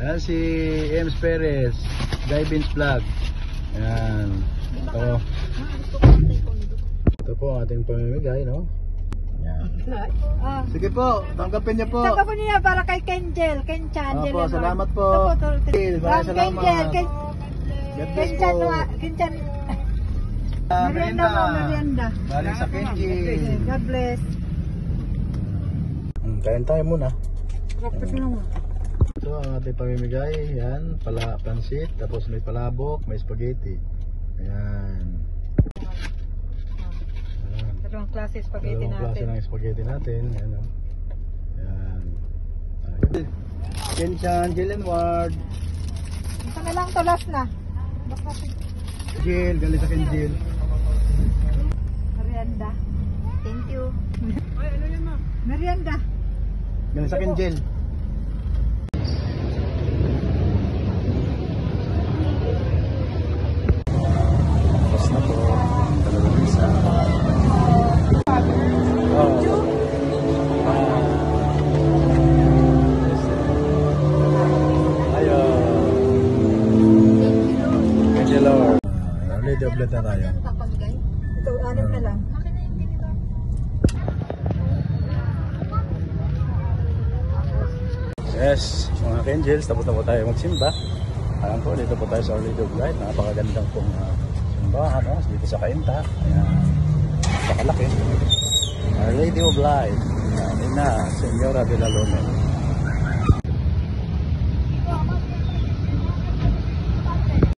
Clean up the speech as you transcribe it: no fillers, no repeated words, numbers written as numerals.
Ayan si Ems Perez, Guy Beans Vlog. Ayan. Ito po ang ating pamimigay, no? Ayan. Sige po, tanggapin niyo po. Tanggapin niyo para kay Kenjel, Kenchan. Opo, salamat po. Maraming salamat. God bless po. Kenchan. Merienda. Merienda. Galing sa Kenji. God bless. Kain tayo muna. Kapit lang. Ito ang ating pamimigay. Yan, pansit, tapos may palabok, may spaghetti. Ayan. Dalawang klase spaghetti Dalawang klase natin. ng spaghetti natin. Ayan, o. Ayan. Ayun. Kenchan, Jill and Ward. Isa na lang to, last na. Jill, galing sa Kenjil. Merienda. Thank you. Ay, ano yan ma? Merienda. Galing sa Kenjil. Tapos na po. Dalawang isa. Double na tayo. Ito, anim na lang. Yes, mga Kenjels, tapos na po tayo magsimba. Alam po, dito po tayo sa Our Lady of Light. Napakagandang pong simbahan, no? Dito sa Cainta. Ayan, napakalaki. Our Lady of Light, Ina Señora de la Luna.